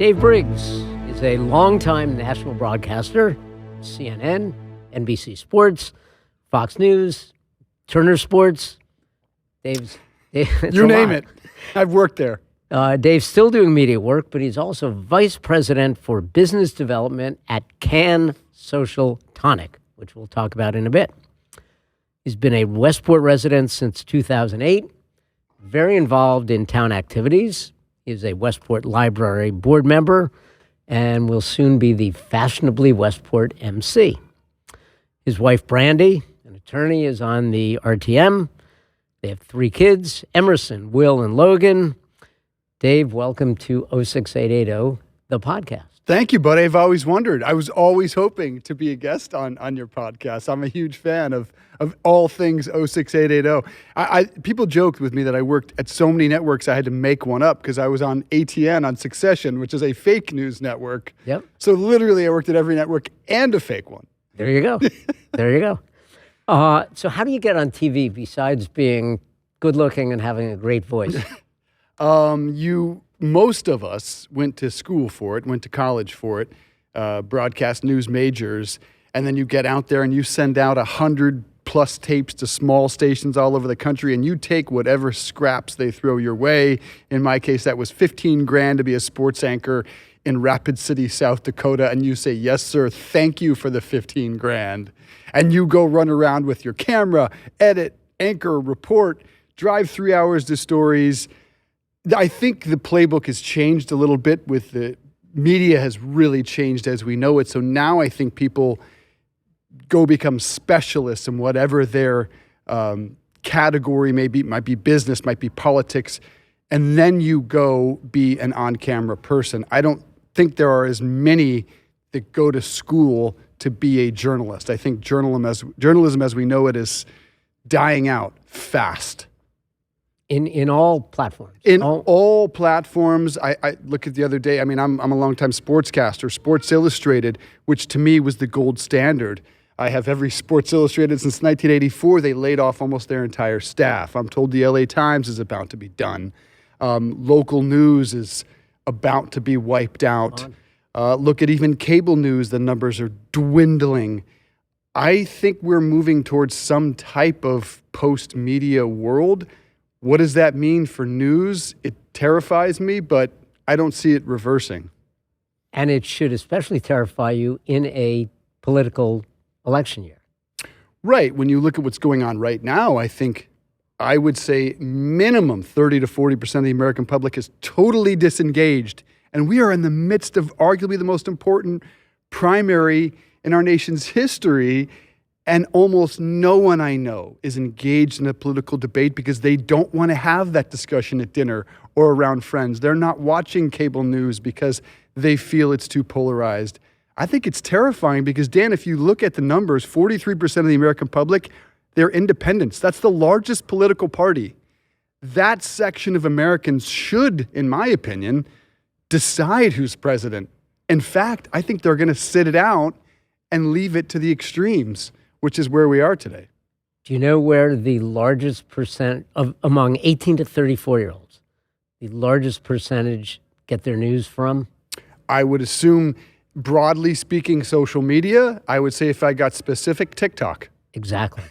Dave Briggs is a longtime national broadcaster, CNN, NBC Sports, Fox News, Turner Sports. You name it. I've worked there. Dave's still doing media work, but he's also vice president for business development at Cann Social Tonic, which we'll talk about in a bit. He's been a Westport resident since 2008, very involved in town activities. He is a Westport Library board member and will soon be the Fashionably Westport MC. His wife, Brandi, an attorney, is on the RTM. They have 3 kids, Emerson, Will, and Logan. Dave, welcome to 06880, the podcast. Thank you, buddy. I've always wondered. I was always hoping to be a guest on your podcast. I'm a huge fan of all things 06880. People joked with me that I worked at so many networks I had to make one up because I was on ATN on Succession, which is a fake news network. Yep. So literally I worked at every network and a fake one. There you go. There you go. So how do you get on TV besides being good looking and having a great voice? Most of us went to school for it, went to college for it, broadcast news majors, and then you get out there and you send out 100+ tapes to small stations all over the country, and you take whatever scraps they throw your way. In my case, that was $15,000 to be a sports anchor in Rapid City, South Dakota, and you say, "Yes, sir, thank you for the $15,000." And you go run around with your camera, edit, anchor, report, drive 3 hours to stories. I think the playbook has changed a little bit with the media has really changed as we know it. So now I think people go become specialists in whatever their category may be. Might be business, might be politics. And then you go be an on-camera person. I don't think there are as many that go to school to be a journalist. I think journalism as we know it is dying out fast. In all platforms. In all platforms. I look at the other day, I'm a longtime sportscaster, Sports Illustrated, which to me was the gold standard. I have every Sports Illustrated since 1984. They laid off almost their entire staff. I'm told the LA Times is about to be done. Local news is about to be wiped out. Look at even cable news, the numbers are dwindling. I think we're moving towards some type of post-media world. What does that mean for news? It terrifies me, but I don't see it reversing. And it should especially terrify you in a political election year. Right. When you look at what's going on right now, I would say minimum 30 to 40% of the American public is totally disengaged. And we are in the midst of arguably the most important primary in our nation's history. And almost no one I know is engaged in a political debate because they don't want to have that discussion at dinner or around friends. They're not watching cable news because they feel it's too polarized. I think it's terrifying because, Dan, if you look at the numbers, 43% of the American public, they're independents. That's the largest political party. That section of Americans should, in my opinion, decide who's president. In fact, I think they're going to sit it out and leave it to the extremes, which is where we are today. Do you know where the largest percent of among 18 to 34-year-olds, the largest percentage get their news from? I would assume, broadly speaking, social media. I would say if I got specific, TikTok. Exactly.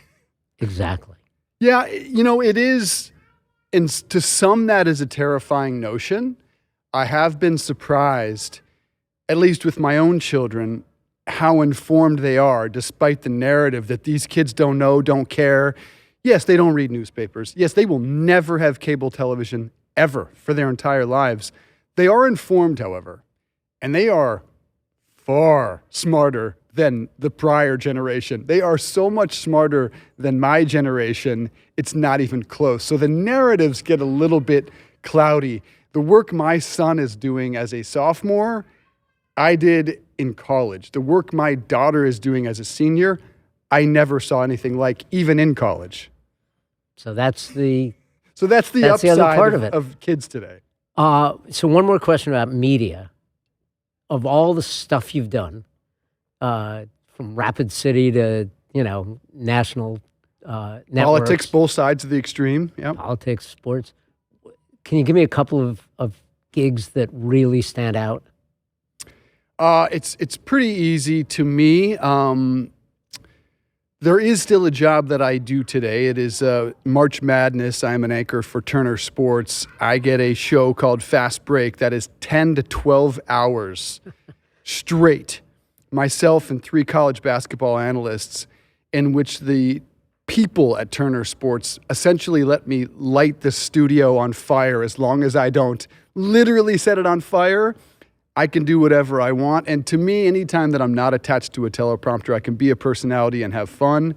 Yeah, it is, and to some that is a terrifying notion. I have been surprised, at least with my own children, how informed they are, despite the narrative that these kids don't know, don't care. Yes, they don't read newspapers. Yes, they will never have cable television ever for their entire lives. They are informed, however, and they are far smarter than the prior generation. They are so much smarter than my generation, it's not even close. So the narratives get a little bit cloudy. The work my son is doing as a sophomore, I did in college. The work my daughter is doing as a senior, I never saw anything like, even in college. So that's the upside the other part of it. Of kids today. So one more question about media. Of all the stuff you've done, from Rapid City to, national networks. Politics, both sides of the extreme. Yep. Politics, sports. Can you give me a couple of gigs that really stand out? It's pretty easy to me. There is still a job that I do today. It is March Madness. I'm an anchor for Turner Sports. I get a show called Fast Break that is 10 to 12 hours straight. Myself and 3 college basketball analysts, in which the people at Turner Sports essentially let me light the studio on fire. As long as I don't literally set it on fire, I can do whatever I want. And to me, anytime that I'm not attached to a teleprompter, I can be a personality and have fun.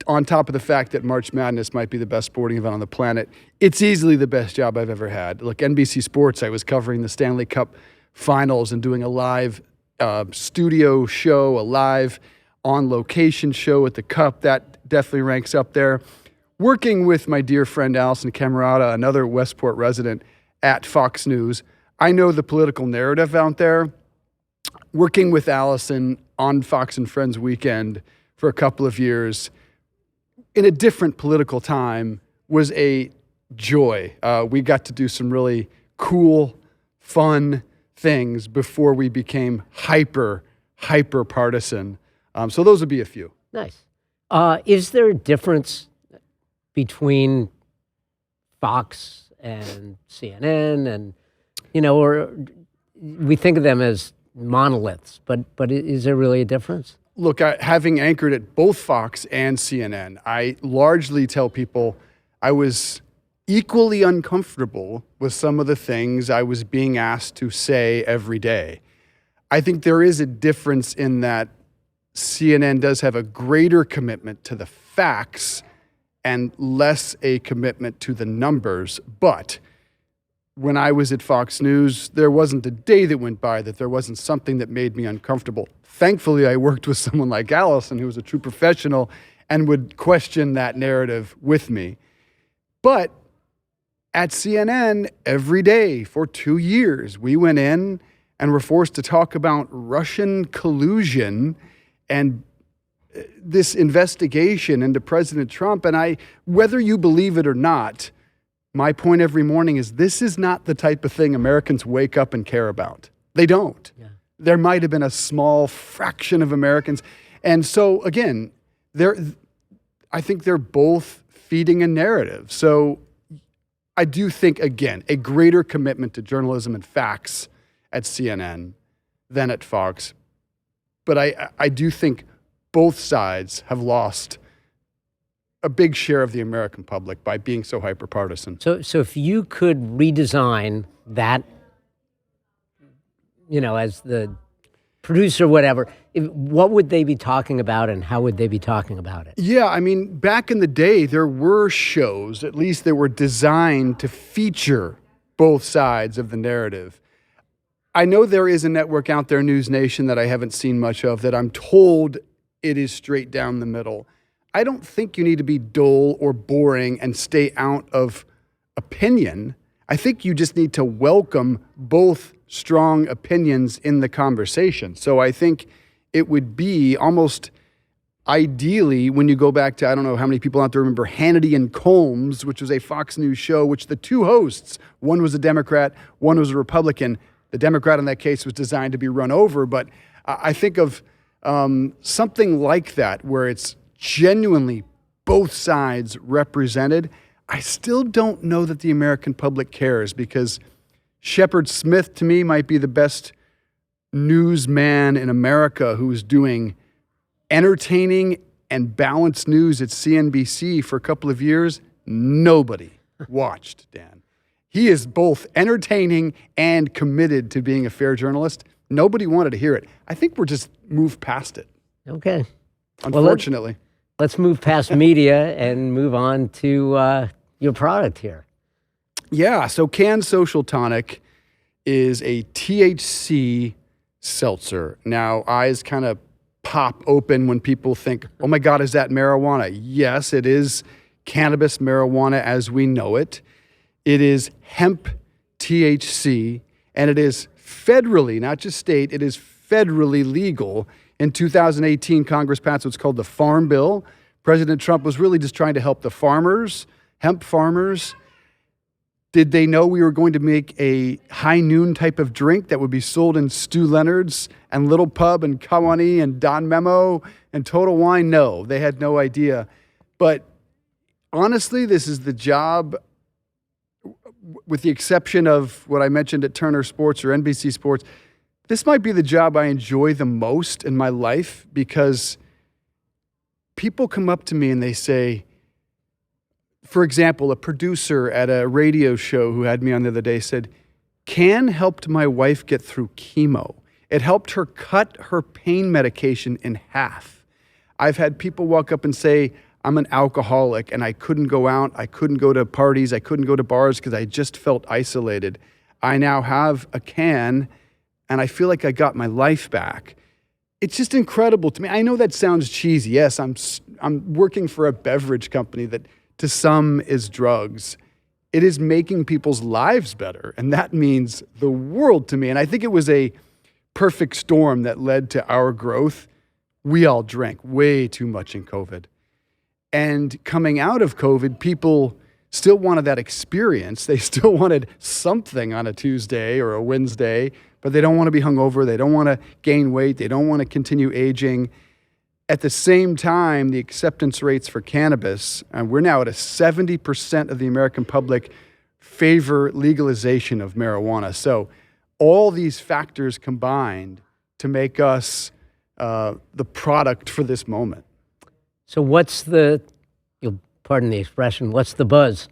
On top of the fact that March Madness might be the best sporting event on the planet, it's easily the best job I've ever had. Look, NBC Sports, I was covering the Stanley Cup Finals and doing a live studio show, a live on-location show at the Cup. That definitely ranks up there. Working with my dear friend Allison Camerata, another Westport resident at Fox News, I know the political narrative out there. Working with Allison on Fox and Friends Weekend for a couple of years in a different political time was a joy. We got to do some really cool, fun things before we became hyper partisan. So those would be a few. Nice. Is there a difference between Fox and CNN and, or we think of them as monoliths, but is there really a difference? Look, having anchored at both Fox and CNN, I largely tell people I was equally uncomfortable with some of the things I was being asked to say every day. I think there is a difference in that CNN does have a greater commitment to the facts and less a commitment to the numbers. But when I was at Fox News, there wasn't a day that went by that there wasn't something that made me uncomfortable. Thankfully, I worked with someone like Allison, who was a true professional and would question that narrative with me. But at CNN, every day for 2 years, we went in and were forced to talk about Russian collusion and this investigation into President Trump. And whether you believe it or not, my point every morning is this is not the type of thing Americans wake up and care about. They don't. Yeah. There might have been a small fraction of Americans. And so, again, I think they're both feeding a narrative. So I do think, again, a greater commitment to journalism and facts at CNN than at Fox. But I do think both sides have lost a big share of the American public by being so hyper-partisan. So if you could redesign that, as the producer, whatever, what would they be talking about and how would they be talking about it? Yeah, I mean, back in the day, there were shows, at least that were designed to feature both sides of the narrative. I know there is a network out there, News Nation, that I haven't seen much of, that I'm told it is straight down the middle. I don't think you need to be dull or boring and stay out of opinion. I think you just need to welcome both strong opinions in the conversation. So I think it would be almost ideally, when you go back to, I don't know how many people out there remember Hannity and Colmes, which was a Fox News show, which the two hosts, one was a Democrat, one was a Republican. The Democrat in that case was designed to be run over. But I think of something like that, where it's genuinely both sides represented. I still don't know that the American public cares, because Shepard Smith, to me, might be the best newsman in America who's doing entertaining and balanced news at CNBC for a couple of years. Nobody watched, Dan. He is both entertaining and committed to being a fair journalist. Nobody wanted to hear it. I think we're just moved past it. Okay. Unfortunately. Well, let's move past media and move on to your product here. Yeah, so Cann Social Tonic is a THC seltzer. Now, eyes kind of pop open when people think, oh my God, is that marijuana? Yes, it is cannabis marijuana as we know it. It is hemp THC, and it is federally, not just state, it is federally legal. In 2018, Congress passed what's called the Farm Bill. President Trump was really just trying to help the farmers, hemp farmers. Did they know we were going to make a high noon type of drink that would be sold in Stu Leonard's and Little Pub and Kawani and Don Memo and Total Wine? No, they had no idea. But honestly, this is the job, with the exception of what I mentioned at Turner Sports or NBC Sports, this might be the job I enjoy the most in my life, because people come up to me and they say, for example, a producer at a radio show who had me on the other day said, Cann helped my wife get through chemo. It helped her cut her pain medication in half. I've had people walk up and say, I'm an alcoholic and I couldn't go out, I couldn't go to parties, I couldn't go to bars because I just felt isolated. I now have a Cann and I feel like I got my life back. It's just incredible to me. I know that sounds cheesy. Yes, I'm working for a beverage company that to some is drugs. It is making people's lives better, and that means the world to me. And I think it was a perfect storm that led to our growth. We all drank way too much in COVID. And coming out of COVID, people still wanted that experience. They still wanted something on a Tuesday or a Wednesday, but they don't want to be hungover. They don't want to gain weight. They don't want to continue aging. At the same time, the acceptance rates for cannabis, and we're now at a 70% of the American public favor legalization of marijuana. So all these factors combined to make us the product for this moment. So what's you'll pardon the expression, what's the buzz?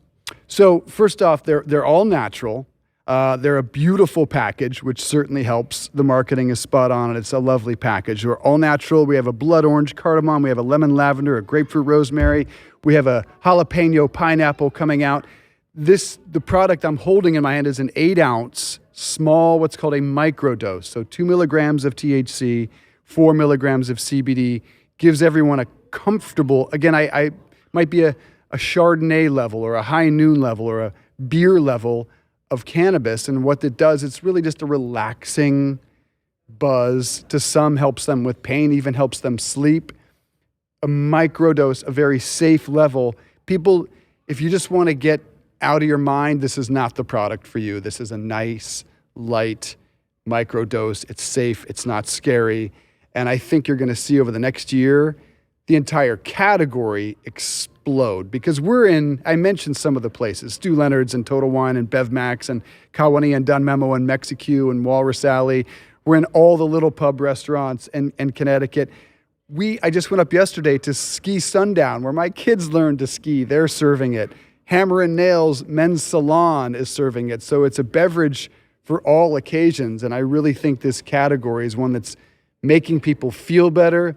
So first off, they're all natural. They're a beautiful package, which certainly helps. The marketing is spot on, and it's a lovely package. We're all natural. We have a blood orange cardamom. We have a lemon lavender, a grapefruit rosemary. We have a jalapeno pineapple coming out. The product I'm holding in my hand is an 8-ounce small, what's called a microdose. So 2 milligrams of THC, 4 milligrams of CBD, gives everyone a comfortable, again, I might be a Chardonnay level or a high noon level or a beer level of cannabis. And what it does, it's really just a relaxing buzz. To some, helps them with pain, even helps them sleep. A microdose, a very safe level. People, if you just want to get out of your mind, this is not the product for you. This is a nice, light microdose. It's safe. It's not scary. And I think you're going to see over the next year, the entire category explode, because I mentioned some of the places, Stu Leonard's and Total Wine and Bev Max and Kawani and Don Memo and Mexique and Walrus Alley. We're in all the Little Pub restaurants in Connecticut. I just went up yesterday to Ski Sundown, where my kids learned to ski. They're serving it. Hammer and Nails Men's Salon is serving it. So it's a beverage for all occasions. And I really think this category is one that's making people feel better.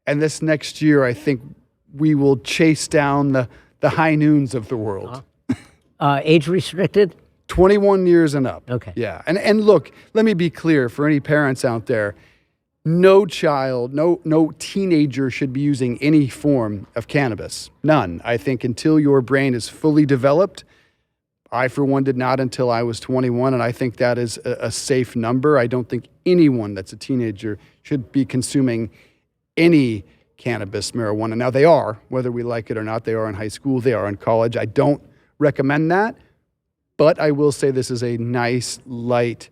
And this next year, I think we will chase down the high noons of the world. Age restricted? 21 years and up. Okay. Yeah. And look, let me be clear for any parents out there. No child, no teenager should be using any form of cannabis. None. I think until your brain is fully developed. I, for one, did not until I was 21, and I think that is a safe number. I don't think anyone that's a teenager should be consuming any cannabis, marijuana. Now, they are, whether we like it or not. They are in high school. They are in college. I don't recommend that, but I will say this is a nice, light,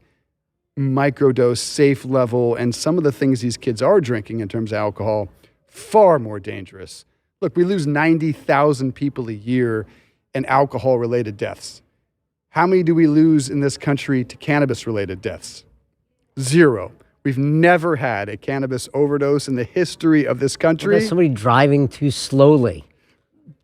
microdose, safe level, and some of the things these kids are drinking in terms of alcohol, far more dangerous. Look, we lose 90,000 people a year in alcohol-related deaths. How many do we lose in this country to cannabis-related deaths? 0. We've never had a cannabis overdose in the history of this country. Well, somebody driving too slowly.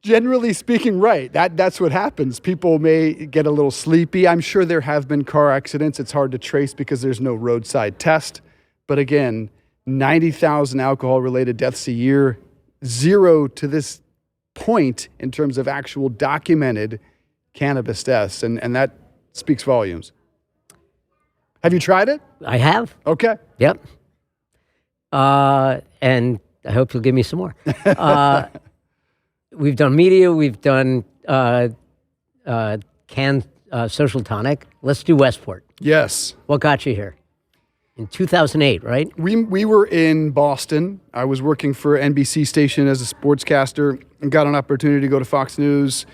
Generally speaking, right. That's what happens. People may get a little sleepy. I'm sure there have been car accidents. It's hard to trace because there's no roadside test. But again, 90,000 alcohol-related deaths a year, 0 to this point in terms of actual documented cannabis deaths. And that speaks volumes. Have you tried it? I have. Okay. Yep. And I hope you'll give me some more. We've done media. We've done Cann Social Tonic. Let's do Westport. Yes. What got you here? In 2008, right? We were in Boston. I was working for an NBC station as a sportscaster and got an opportunity to go to Fox News.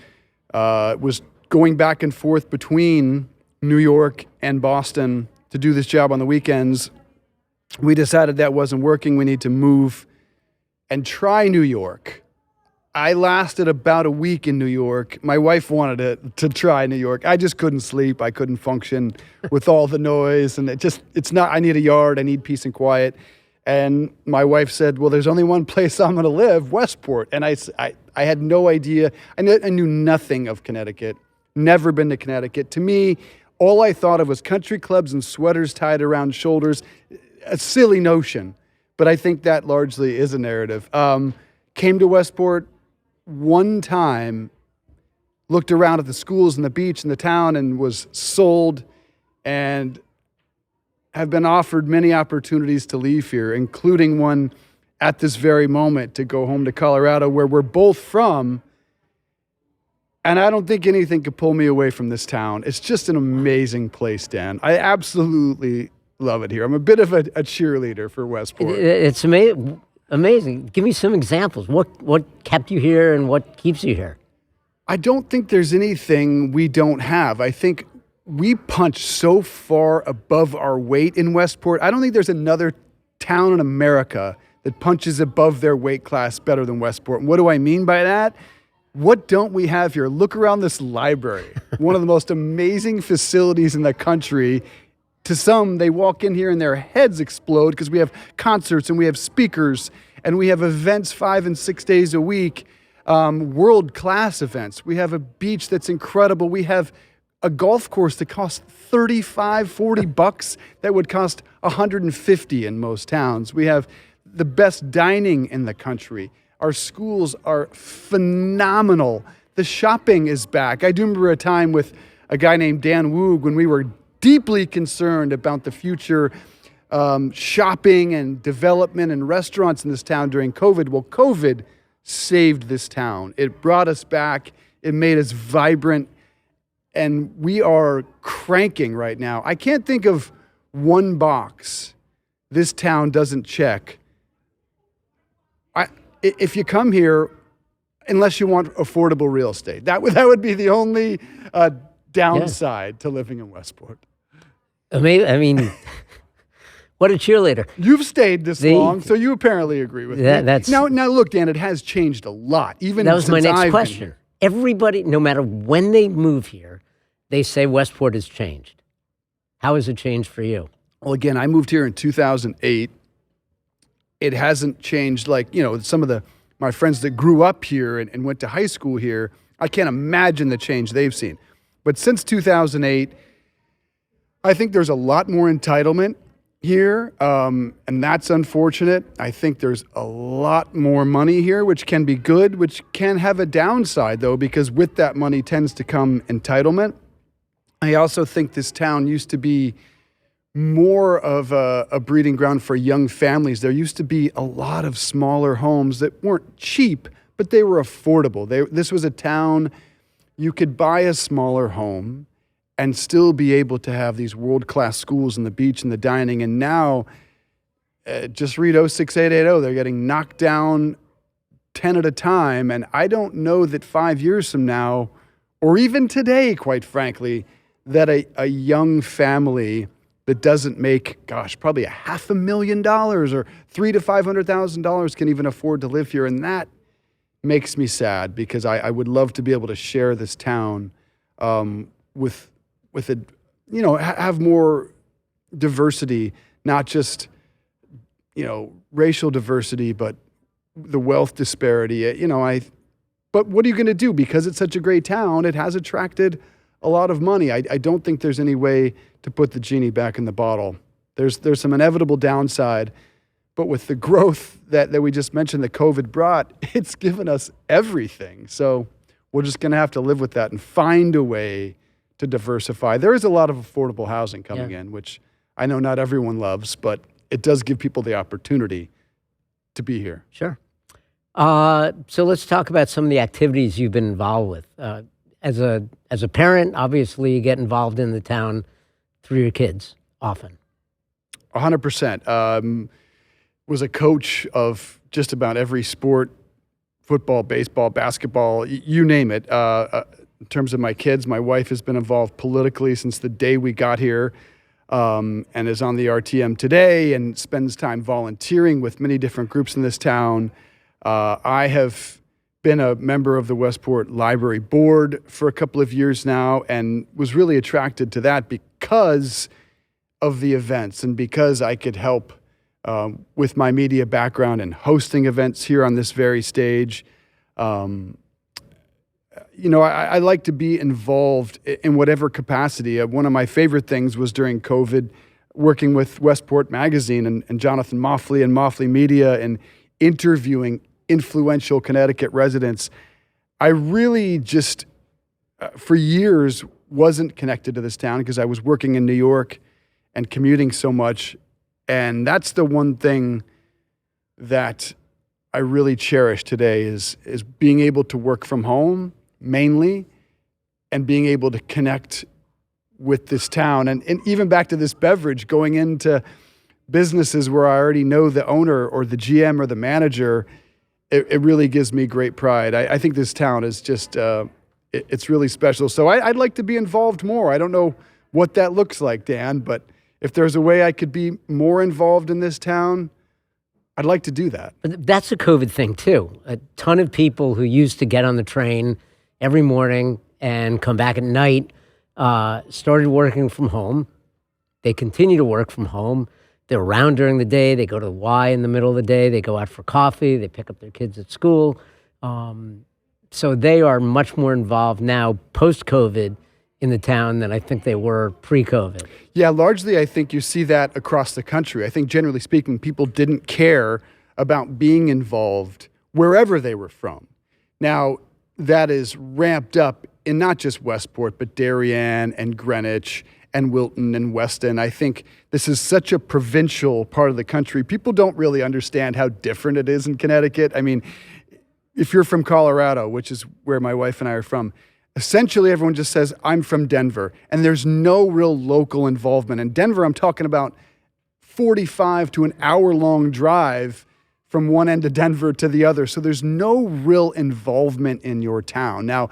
It was going back and forth between New York and Boston to do this job on the weekends, we decided that wasn't working. We need to move and try New York. I lasted about a week in New York. My wife wanted to try New York. I just couldn't sleep. I couldn't function with all the noise. And I need a yard. I need peace and quiet. And my wife said, well, there's only one place I'm going to live, Westport. And I had no idea. I knew nothing of Connecticut, never been to Connecticut. To me, all I thought of was country clubs and sweaters tied around shoulders. A silly notion, but I think that largely is a narrative. Came to Westport one time, looked around at the schools and the beach and the town and was sold, and have been offered many opportunities to leave here, including one at this very moment to go home to Colorado, where we're both from. And I don't think anything could pull me away from this town. It's just an amazing place, Dan. I absolutely love it here. I'm a bit of a cheerleader for Westport. It's amazing. Give me some examples. What kept you here and what keeps you here? I don't think there's anything we don't have. I think we punch so far above our weight in Westport. I don't think there's another town in America that punches above their weight class better than Westport. And what do I mean by that? What don't we have here? Look around this library, one of the most amazing facilities in the country. To some, they walk in here and their heads explode because we have concerts and we have speakers and we have events 5 and 6 days a week, world-class events. We have a beach that's incredible. We have a golf course that costs $35-40 that would cost $150 in most towns. We have the best dining in the country. Our schools are phenomenal. The shopping is back. I do remember a time with a guy named Dan Woog when we were deeply concerned about the future shopping and development and restaurants in this town during COVID. Well, COVID saved this town. It brought us back. It made us vibrant. And we are cranking right now. I can't think of one box this town doesn't check. If you come here, unless you want affordable real estate, that would be the only downside to living in Westport. I mean, what a cheerleader. You've stayed this long, so you apparently agree with me. Now, look, Dan, it has changed a lot. Even that was my since next I've question. been here. Everybody, no matter when they move here, they say Westport has changed. How has it changed for you? Well, again, I moved here in 2008. It hasn't changed like, some of my friends that grew up here and went to high school here. I can't imagine the change they've seen. But since 2008, I think there's a lot more entitlement here, and that's unfortunate. I think there's a lot more money here, which can be good, which can have a downside, though, because with that money tends to come entitlement. I also think this town used to be more of a breeding ground for young families. There used to be a lot of smaller homes that weren't cheap, but they were affordable. This was a town you could buy a smaller home and still be able to have these world-class schools and the beach and the dining. And now, just read 06880, they're getting knocked down 10 at a time. And I don't know that 5 years from now, or even today, quite frankly, that a young family that doesn't make, probably $500,000 or $300,000 to $500,000 can even afford to live here. And that makes me sad because I would love to be able to share this town with have more diversity, not just, racial diversity, but the wealth disparity. But what are you going to do? Because it's such a great town, it has attracted a lot of money. I don't think there's any way to put the genie back in the bottle. There's some inevitable downside, but with the growth that we just mentioned that COVID brought, it's given us everything. So we're just going to have to live with that and find a way to diversify. There is a lot of affordable housing coming in, which I know not everyone loves, but it does give people the opportunity to be here. Sure. So let's talk about some of the activities you've been involved with. As a parent, obviously you get involved in the town through your kids often. 100%. Was a coach of just about every sport, football, baseball, basketball, you name it. In terms of my kids, my wife has been involved politically since the day we got here, and is on the RTM today and spends time volunteering with many different groups in this town. I have been a member of the Westport Library board for a couple of years now and was really attracted to that because of the events and because I could help with my media background and hosting events here on this very stage. I like to be involved in whatever capacity. One of my favorite things was during COVID, working with Westport Magazine and Jonathan Moffley and Moffley Media and interviewing influential Connecticut residents. I really just, for years, wasn't connected to this town because I was working in New York and commuting so much. And that's the one thing that I really cherish today is being able to work from home mainly and being able to connect with this town. And even back to this beverage, going into businesses where I already know the owner or the GM or the manager, it really gives me great pride. I think this town is just, it's really special. So I'd like to be involved more. I don't know what that looks like, Dan, but if there's a way I could be more involved in this town, I'd like to do that. But that's a COVID thing, too. A ton of people who used to get on the train every morning and come back at night started working from home. They continue to work from home. They're around during the day. They go to the Y in the middle of the day. They go out for coffee. They pick up their kids at school. So they are much more involved now post-COVID in the town than I think they were pre-COVID. Yeah, largely I think you see that across the country. I think generally speaking, people didn't care about being involved wherever they were from. Now, that is ramped up in not just Westport, but Darien and Greenwich and Wilton and Weston. I think this is such a provincial part of the country. People don't really understand how different it is in Connecticut. I mean, if you're from Colorado, which is where my wife and I are from, essentially everyone just says, I'm from Denver. And there's no real local involvement. In Denver, I'm talking about 45 to an hour-long drive from one end of Denver to the other. So there's no real involvement in your town. Now,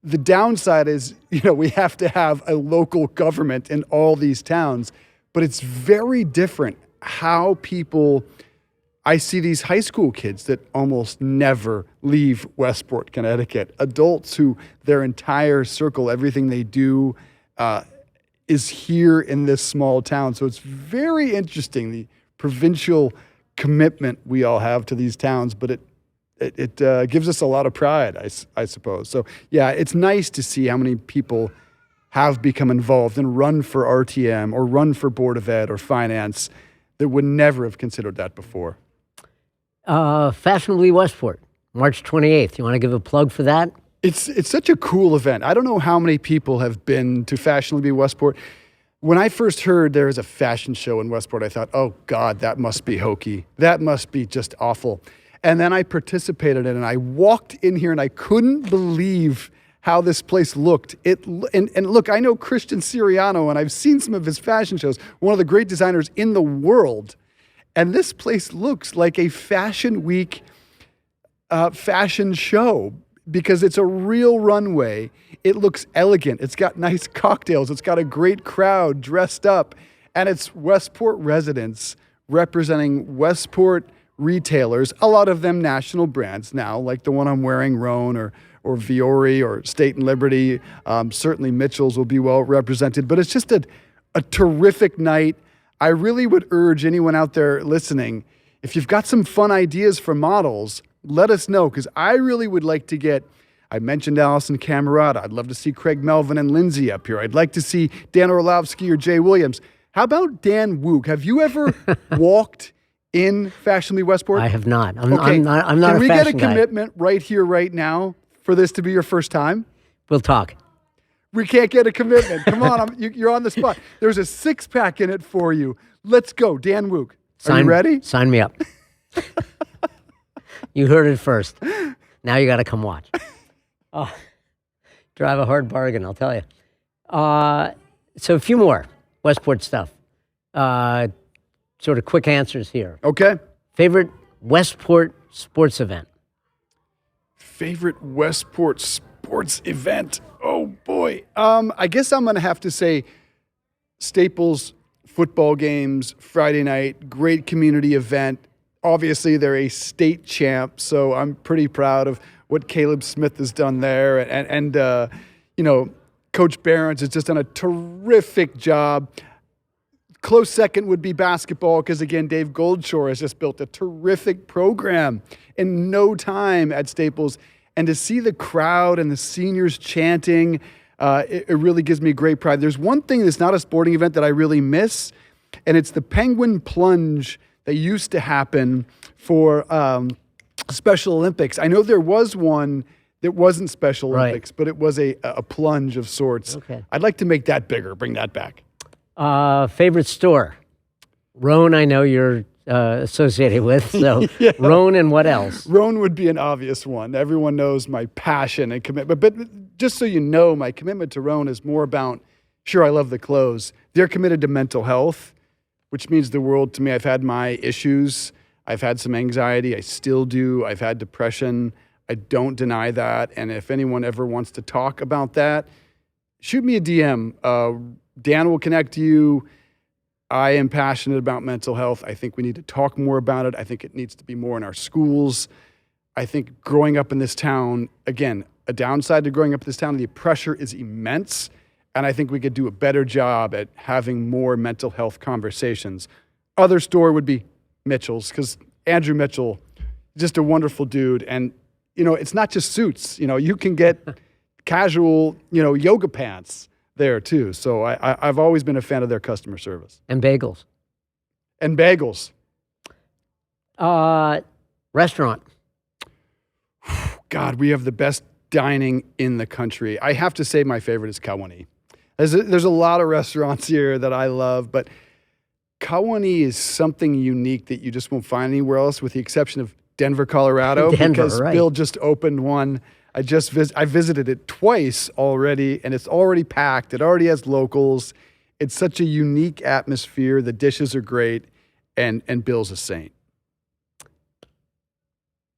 the downside is, we have to have a local government in all these towns, but it's very different how people, I see these high school kids that almost never leave Westport, Connecticut, adults who their entire circle, everything they do is here in this small town. So it's very interesting, the provincial commitment we all have to these towns, but it gives us a lot of pride, I suppose. So yeah, it's nice to see how many people have become involved and run for RTM or run for Board of Ed or Finance that would never have considered that before. Fashionably Westport, March 28th. You want to give a plug for that? It's such a cool event. I don't know how many people have been to Fashionably Westport. When I first heard there was a fashion show in Westport, I thought, oh God, that must be hokey. That must be just awful. And then I participated in it, and I walked in here, and I couldn't believe how this place looked. And look, I know Christian Siriano, and I've seen some of his fashion shows, one of the great designers in the world. And this place looks like a Fashion Week fashion show because it's a real runway. It looks elegant. It's got nice cocktails. It's got a great crowd dressed up. And it's Westport residents representing Westport retailers, a lot of them national brands now, like the one I'm wearing, Roan or Viore or State and Liberty. Certainly Mitchell's will be well represented. But it's just a terrific night. I really would urge anyone out there listening, if you've got some fun ideas for models, let us know, because I really would like to get, I mentioned Allison Camerata. I'd love to see Craig Melvin and Lindsay up here. I'd like to see Dan Orlovsky or Jay Williams. How about Dan Woog? Have you ever walked in Fashionably Westport? I have not. I'm Okay. not Can a we fashion get a guy. commitment right here, right now, for this to be your first time? We'll talk. We can't get a commitment. Come on, you're on the spot. There's a six-pack in it for you. Let's go, Dan Woog. Are you ready? Sign me up. You heard it first. Now you got to come watch. Drive a hard bargain, I'll tell you. So a few more Westport stuff. Sort of quick answers here. Okay. Favorite Westport sports event? Favorite Westport sports sports event. Oh boy. I guess I'm going to have to say Staples football games, Friday night, great community event. Obviously, they're a state champ, so I'm pretty proud of what Caleb Smith has done there. And Coach Barons has just done a terrific job. Close second would be basketball because, again, Dave Goldshore has just built a terrific program in no time at Staples. And to see the crowd and the seniors chanting, it really gives me great pride. There's one thing that's not a sporting event that I really miss, and it's the Penguin Plunge that used to happen for Special Olympics. I know there was one that wasn't Special Olympics, but it was a plunge of sorts. Okay. I'd like to make that bigger, bring that back. Favorite store? Roan, I know you're associated with, so Yeah. Roan and what else? Roan would be an obvious one. Everyone knows my passion and commitment. But just so you know, my commitment to Roan is more about, sure, I love the clothes. They're committed to mental health, which means the world to me. I've had my issues. I've had some anxiety. I still do. I've had depression. I don't deny that. And if anyone ever wants to talk about that, shoot me a DM. Dan will connect you. I am passionate about mental health. I think we need to talk more about it. I think it needs to be more in our schools. I think growing up in this town, again, a downside to growing up in this town, the pressure is immense. And I think we could do a better job at having more mental health conversations. Other store would be Mitchell's, because Andrew Mitchell, just a wonderful dude. And, it's not just suits. You can get casual, yoga pants there too. So I've always been a fan of their customer service. And bagels. And bagels. Restaurant. God, we have the best dining in the country. I have to say my favorite is Kawani. There's a lot of restaurants here that I love, but Kawani is something unique that you just won't find anywhere else, with the exception of Denver, Colorado, because right. Bill just opened one. I visited it twice already, and it's already packed. It already has locals. It's such a unique atmosphere. The dishes are great, and Bill's a saint.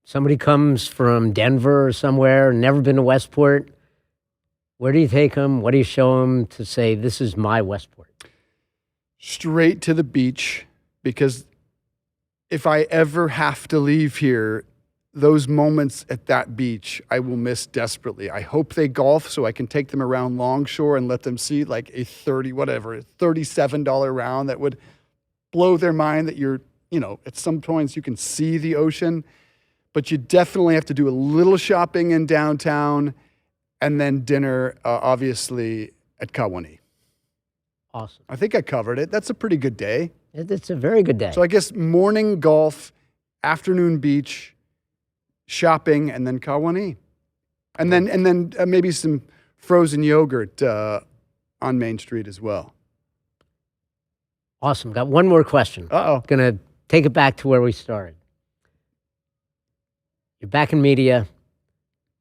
Somebody comes from Denver or somewhere, never been to Westport. Where do you take them? What do you show them to say, this is my Westport? Straight to the beach, because if I ever have to leave here, those moments at that beach, I will miss desperately. I hope they golf so I can take them around Longshore and let them see like a $37 round that would blow their mind, that at some points you can see the ocean, but you definitely have to do a little shopping in downtown and then dinner, obviously, at Kawani. Awesome. I think I covered it. That's a pretty good day. It's a very good day. So I guess morning golf, afternoon beach, shopping, and then Kawani. And then maybe some frozen yogurt on Main Street as well. Awesome. Got one more question. Uh-oh. Going to take it back to where we started. You're back in media.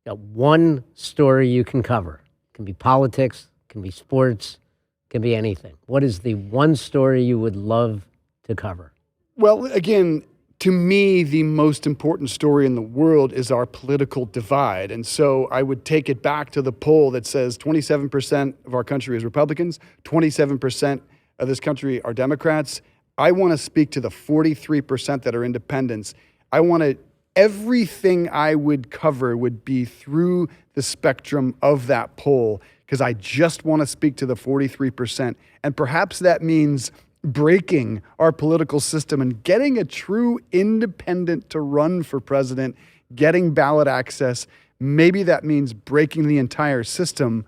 Got one story you can cover. It can be politics, it can be sports, it can be anything. What is the one story you would love to cover? Well, again, to me, the most important story in the world is our political divide. And so I would take it back to the poll that says 27% of our country is Republicans, 27% of this country are Democrats. I want to speak to the 43% that are independents. Everything I would cover would be through the spectrum of that poll, because I just want to speak to the 43%. And perhaps that means breaking our political system and getting a true independent to run for president, getting ballot access. Maybe that means breaking the entire system,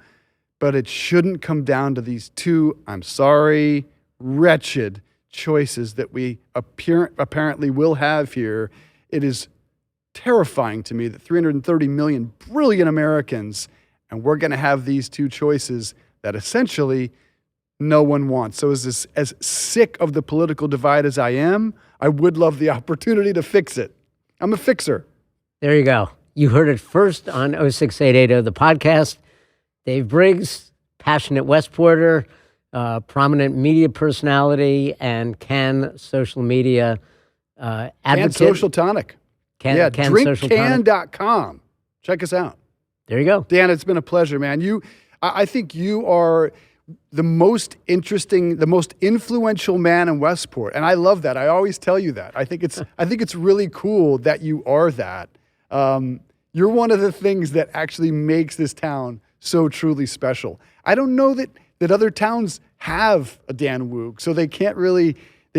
but it shouldn't come down to these two, I'm sorry, wretched choices that we apparently will have here. It is terrifying to me that 330 million brilliant Americans, and we're going to have these two choices that essentially no one wants. So as sick of the political divide as I am, I would love the opportunity to fix it. I'm a fixer. There you go. You heard it first on 06880, the podcast. Dave Briggs, passionate Westporter, prominent media personality, and Cann Social Media advocate. Cann Social Tonic. Cann Social Tonic. drinkcann.com. Check us out. There you go. Dan, it's been a pleasure, man. I think you are the most interesting, the most influential man in Westport, and I love that. I always tell you that. I think it's really cool that you are that. You're one of the things that actually makes this town so truly special. I don't know that other towns have a Dan Woog, so they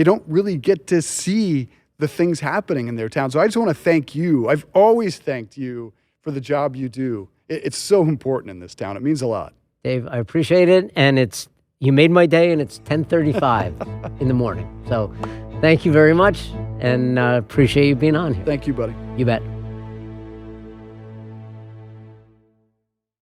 don't really get to see the things happening in their town. So I just want to thank you. I've always thanked you for the job you do. It's so important in this town. It means a lot. Dave, I appreciate it, and you made my day, and it's 10:35 in the morning. So thank you very much, and appreciate you being on here. Thank you, buddy. You bet.